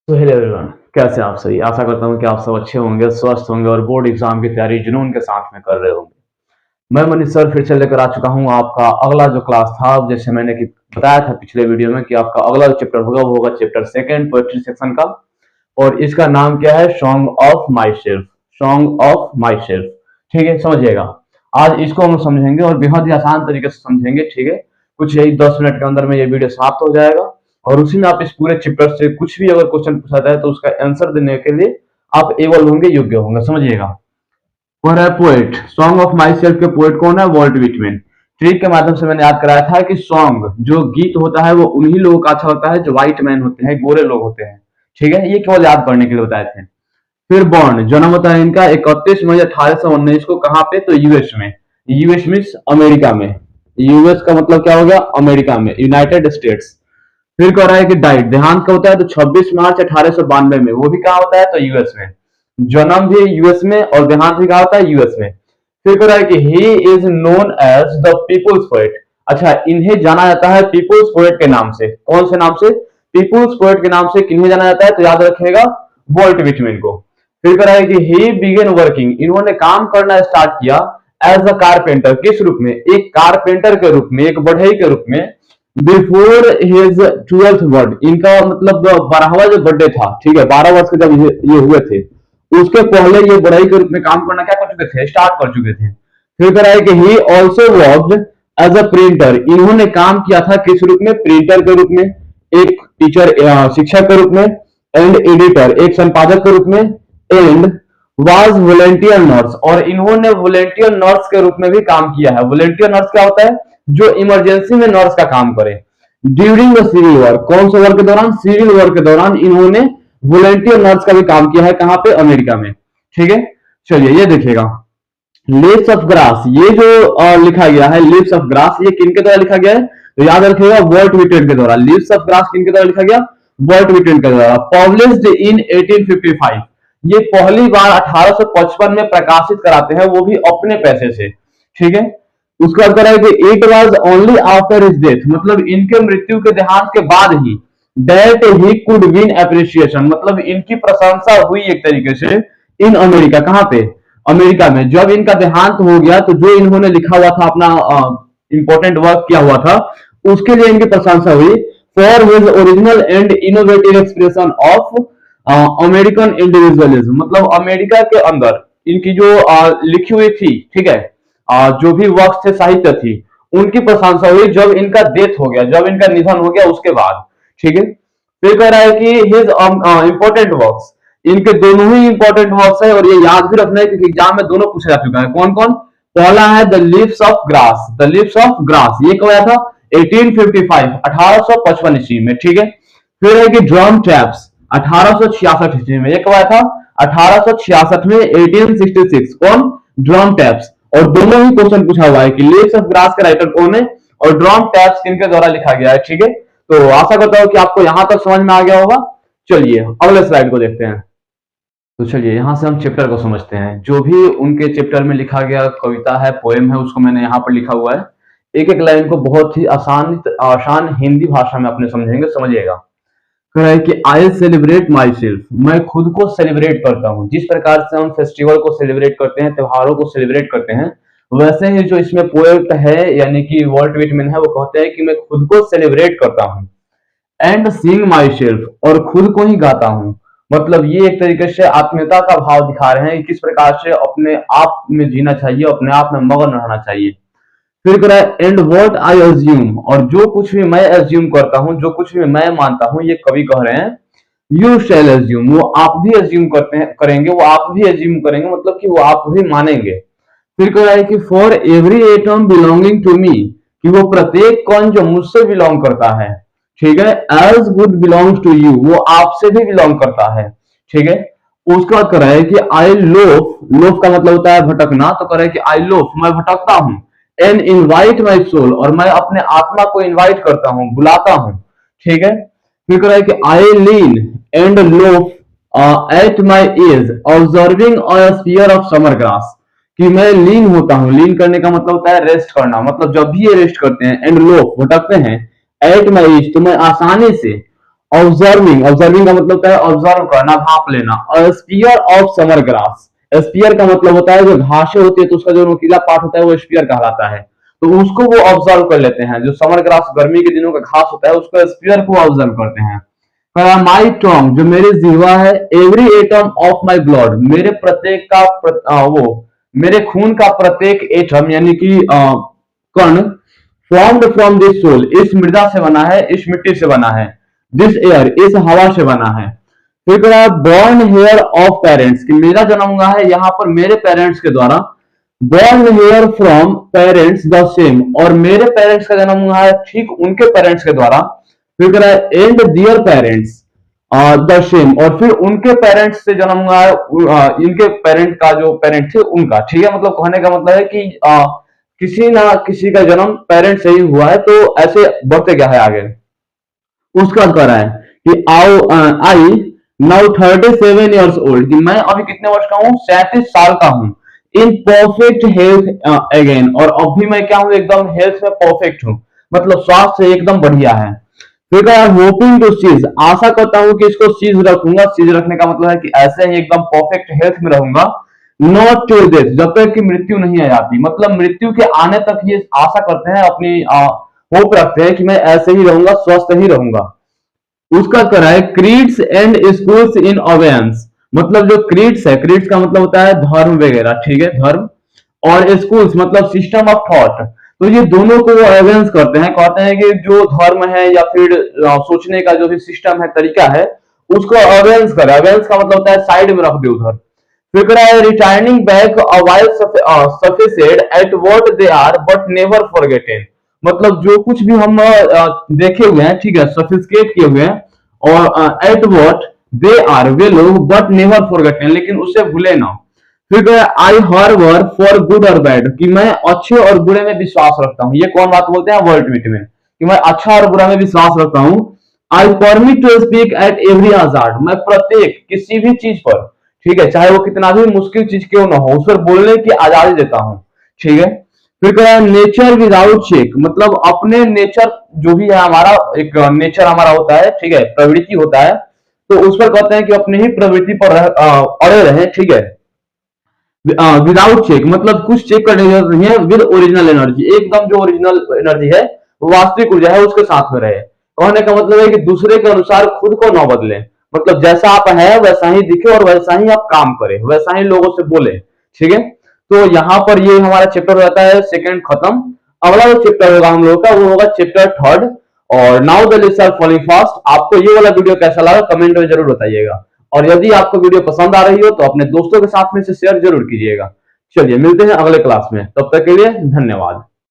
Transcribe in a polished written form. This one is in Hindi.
तो हेलो एवरीवन, कैसे आप सही। आशा करता हूँ कि आप सब अच्छे होंगे, स्वस्थ होंगे और बोर्ड एग्जाम की तैयारी जुनून के साथ में कर रहे होंगे। मैं मनीष सर फिर से लेकर आ चुका हूँ आपका अगला जो क्लास था। जैसे मैंने बताया था पिछले वीडियो में कि आपका अगला जो चैप्टर होगा वो होगा चैप्टर सेकंड पोएट्री सेक्शन का। और इसका नाम क्या है? Song of my self. Song of my self, ठीक है, समझिएगा। आज इसको हम समझेंगे और बेहद ही आसान तरीके से समझेंगे, ठीक है। कुछ यही 10 मिनट के अंदर में ये वीडियो समाप्त हो जाएगा और उसी में आप इस पूरे चैप्टर से कुछ भी अगर क्वेश्चन पूछा जाए तो उसका आंसर देने के लिए आप एबल होंगे, योग्य होंगे, समझिएगा। और है poet, song of my self के पोएट कौन है? Walt Whitman. ट्रिक के माध्यम से मैंने याद कराया था कि सॉन्ग जो गीत होता है वो उन्हीं लोगों का अच्छा लगता है जो व्हाइट मैन होते हैं, गोरे लोग होते हैं, ठीक है। ये केवल याद करने के लिए बताए थे। फिर बॉर्न, जन्म होता है इनका 31 मई 1819 को। कहाँ पे? तो यूएस में। यूएस मीन्स अमेरिका में। यूएस का मतलब क्या हो गया? अमेरिका में, यूनाइटेड स्टेट्स। फिर कह रहा है कि डाइट, देहांत का होता है तो 26 मार्च 1892 में। वो भी कहाँ होता है? तो यूएस में। जन्म भी यूएस में और देहांत भी कहाँ होता है? यूएस में। फिर कह रहा है कि he is known as the people's poet. अच्छा, इन्हें जाना जाता है पीपुल्स पोएट के नाम से। कौन से नाम से? पीपुल्स पोएट के नाम से किन्हें जाना जाता है? तो याद रखिएगा, वॉल्ट विटमैन को। फिर कह रहा है कि ही बिगेन वर्किंग, इन्होंने काम करना स्टार्ट किया एज अ कारपेंटर। किस रूप में? एक कारपेंटर के रूप में, एक बढ़ई के रूप में। बिफोर हिज 12th बर्थ, इनका मतलब 12वां जो बर्थडे था, ठीक है, 12 वर्ष के जब ये हुए थे उसके पहले ये बढ़ई के रूप में काम करना क्या कर चुके थे? स्टार्ट कर चुके थे। फिर कह रहा है कि he also worked as a printer, इन्होंने काम किया था किस रूप में? प्रिंटर के रूप में, एक टीचर शिक्षक के रूप में, एंड एडिटर एक संपादक के रूप में, एंड वाज वॉलेंटियर नर्स, और इन्होंने वॉलेंटियर नर्स के रूप में भी काम किया है। वॉलेंटियर नर्स क्या होता है? जो इमरजेंसी में नर्स का काम करे। ड्यूरिंग द सिविल वॉर, कौन से वॉर के दौरान? सिविल वॉर के दौरान इन्होंने वॉलेंटियर नर्स का भी काम किया है। कहां पे? अमेरिका में, ठीक है। चलिए ये देखिएगा, लिव्स ऑफ ग्रास, ये जो लिखा गया है लिव्स ऑफ ग्रास, ये किनके द्वारा लिखा गया है? तो याद रखिएगा, वॉल्ट विटेन के द्वारा। लिव्स ऑफ ग्रास किनके द्वारा लिखा गया? वॉल्ट विटेन के द्वारा। पब्लिश्ड इन 1855, ये पहली बार 1855 में प्रकाशित कराते हैं, वो भी अपने पैसे से, ठीक है। उसका उत्तर है कि it was only after his death, मतलब इनके मृत्यु के देहांत के बाद ही, that he could win appreciation, मतलब इनकी प्रशंसा हुई एक तरीके से इन अमेरिका। कहां पे? अमेरिका में। जब इनका देहांत हो गया तो जो इन्होंने लिखा हुआ था, अपना इंपॉर्टेंट वर्क किया हुआ था, उसके लिए इनकी प्रशंसा हुई। For his original and innovative expression of American individualism, मतलब अमेरिका के अंदर इनकी जो लिखी हुई थी, ठीक है, जो भी वर्क थे, साहित्य थी, उनकी प्रशंसा हुई जब इनका डेथ हो गया, जब इनका निधन हो गया उसके बाद, ठीक है। फिर कह रहा है कि हिज इंपॉर्टेंट वर्क्स, इनके दोनों ही इंपॉर्टेंट वर्क्स है और ये याद भी रखना है क्योंकि एग्जाम में दोनों पूछा जा चुका है। कौन कौन? पहला है the leaves of grass, the leaves of grass, ये कब आया था? 1855, 1855 ईस्वी में, ठीक है। फिर है कि ड्रम टैप्स, 1866 ईस्वी में, ये कब आया था? 1866 में, 1866। कौन? Drum taps. और दोनों ही क्वेश्चन पूछा हुआ है कि लिव्स ऑफ ग्रास का राइटर कौन है और ड्रम टैप्स किनके द्वारा लिखा गया है, ठीक है। तो आशा करता हूं कि आपको यहां तक समझ में आ गया होगा। चलिए अगले स्लाइड को देखते हैं। तो चलिए यहां से हम चैप्टर को समझते हैं। जो भी उनके चैप्टर में लिखा गया कविता है, पोएम है, उसको मैंने यहाँ पर लिखा हुआ है। एक एक लाइन को बहुत ही आसान हिंदी भाषा में अपने समझेंगे, समझिएगा। कह रहा है कि आई सेलिब्रेट माई सेल्फ, मैं खुद को सेलिब्रेट करता हूँ। जिस प्रकार से हम फेस्टिवल को सेलिब्रेट करते हैं, त्योहारों को सेलिब्रेट करते हैं, वैसे ही जो इसमें पोएट है यानी कि वॉल्ट विटमैन है, वो कहते हैं कि मैं खुद को सेलिब्रेट करता हूँ। एंड सिंग माई सेल्फ, और खुद को ही गाता हूँ। मतलब ये एक तरीके से आत्मीयता का भाव दिखा रहे हैं कि किस प्रकार से अपने आप में जीना चाहिए, अपने आप में मगन रहना चाहिए। फिर कह रहा है एंड व्हाट आई अज्यूम, और जो कुछ भी मैं अज्यूम करता हूँ, जो कुछ भी मैं मानता हूँ, ये कवि कह रहे हैं यू शैल अज्यूम, वो आप भी अज्यूम करते हैं, करेंगे, वो आप भी अज्यूम करेंगे, मतलब कि वो आप भी मानेंगे। फिर कह रहा है कि for every atom belonging to me, कि वो प्रत्येक कण जो मुझसे बिलोंग करता है, ठीक है, as good belongs to you, वो आपसे भी बिलोंग करता है, ठीक है। उसका कह रहा है कि आई लोफ, लोफ का मतलब होता है भटकना, तो कह रहा है कि आई लोफ, मैं भटकता हूँ, एंड इनवाइट माई सोल, और मैं अपने आत्मा को इनवाइट करता हूँ, बुलाता हूँ, ठीक है। फिर कह रहा है कि I lean and loaf at my ease observing a sphere of summer grass, कि मैं लीन होता हूँ। लीन करने का मतलब होता है रेस्ट करना, मतलब जब भी ये रेस्ट करते हैं, एंड लोफ भटकते हैं, एट माई एज, तो मैं आसानी से ऑब्जर्विंग, ऑब्जर्विंग का मतलब होता है ऑब्जर्व करना, भाप लेना। Spear of summer grass, spear का मतलब होता है जो घासें होती है तो उसका जो नुकीला पार्ट होता है वो स्पीयर कहलाता है, तो उसको वो ऑब्जर्व कर लेते हैं। जो समर ग्रास गर्मी के दिनों का घास होता है उसको स्पीयर को ऑब्जर्व करते हैं। माई टंग, जो मेरी जीवा है, every atom of my blood, मेरे प्रत्येक का वो मेरे खून का प्रत्येक एटम यानी कि कण, फॉर्म्ड फ्रॉम दिस सोल, इस मृदा से बना है, इस मिट्टी से बना है, दिस एयर, इस हवा से बना है। फिर कह रहा है बॉर्न हेयर ऑफ पेरेंट्स, कि मेरा जन्म हुआ है यहाँ पर मेरे पेरेंट्स के द्वारा, born hair from parents the same, और मेरे पेरेंट्स का जन्म हुआ है ठीक उनके पेरेंट्स के द्वारा। फिर कह रहा है and their parents the same, और फिर उनके पेरेंट्स से जन्म हुआ है, इनके पेरेंट का जो पेरेंट थे उनका, ठीक है। मतलब कहने का मतलब है कि किसी ना किसी का जन्म पेरेंट से ही हुआ है, तो ऐसे बढ़ते क्या है आगे। उसका कर रहा है कि आई नाउ 37 ईयर्स ओल्ड, कि मैं अभी कितने वर्ष का हूँ, 37 साल का हूँ। इन परफेक्ट हेल्थ अगेन, और अब भी मैं क्या हूँ, एकदम हेल्थ में परफेक्ट हूँ, मतलब स्वास्थ्य एकदम बढ़िया है। फिर कहा होपिंग टू सीज, आशा करता हूँ कि इसको सीज रखूंगा। सीज रखने का मतलब है कि ऐसे ही एकदम परफेक्ट हेल्थ में रहूंगा, नॉट टिल डेथ, जब तक कि मृत्यु नहीं आ जाती। मतलब मृत्यु के आने तक ये आशा करते हैं, अपनी होप रखते हैं कि मैं ऐसे ही रहूंगा, स्वस्थ ही रहूंगा। उसका करा है क्रीड्स एंड स्कूल्स इन अवेयंस, मतलब जो क्रीड्स है, क्रीड्स का मतलब होता है धर्म वगैरह, ठीक है, धर्म, और स्कूल्स मतलब सिस्टम ऑफ थॉट, तो ये दोनों को वो अवेयंस करते हैं, कहते हैं कि जो धर्म है या फिर सोचने का जो भी सिस्टम है, तरीका है, उसको अवेयंस करे। अवेयंस का मतलब होता है साइड में रख दे उधर। फिर कह रहा है returning back while sufficed at what they are but never forgotten, मतलब जो कुछ भी हम देखे हुए हैं, ठीक है, सफिस्केट किए हुए हैं, और एट व्हाट दे आर, वे लोग, बट नेवर फॉरगेटेन, लेकिन उसे भूले ना। फिर आई हर वर फॉर गुड और बैड, कि मैं अच्छे और बुरे में विश्वास रखता हूँ। ये कौन बात बोलते हैं, वर्ल्ड मीट में, कि मैं अच्छा और बुरा में विश्वास रखता हूँ। I permit to speak at every hazard, मैं प्रत्येक किसी भी चीज पर, ठीक है, चाहे वो कितना भी मुश्किल चीज क्यों ना हो, उस पर बोलने की आजादी देता हूँ, ठीक है। फिर कह रहा है नेचर विदाउट चेक, मतलब अपने नेचर जो भी है हमारा, एक नेचर हमारा होता है, ठीक है, प्रवृत्ति होता है, तो उस पर कहते हैं कि अपने ही प्रवृत्ति पर अड़े रहे, ठीक है। विदाउट चेक मतलब कुछ चेक करने की जरूरत नहीं है, विद ओरिजिनल एनर्जी, एकदम जो ओरिजिनल एनर्जी है, वास्तविक ऊर्जा है, उसके साथ में रहे। कहने का मतलब है कि दूसरे के अनुसार खुद को न बदले, मतलब जैसा आप है वैसा ही दिखे और वैसा ही आप काम करें, वैसा ही लोगों से बोले, ठीक है। तो यहाँ पर ये हमारा चैप्टर रहता है सेकंड खत्म। अगला जो चैप्टर होगा हम लोगों का वो होगा चैप्टर थर्ड, और now the list are following fast. आपको ये वाला वीडियो कैसा लगा कमेंट में जरूर बताइएगा, और यदि आपको वीडियो पसंद आ रही हो तो अपने दोस्तों के साथ में इसे शेयर जरूर कीजिएगा। चलिए मिलते हैं अगले क्लास में, तब तक के लिए धन्यवाद।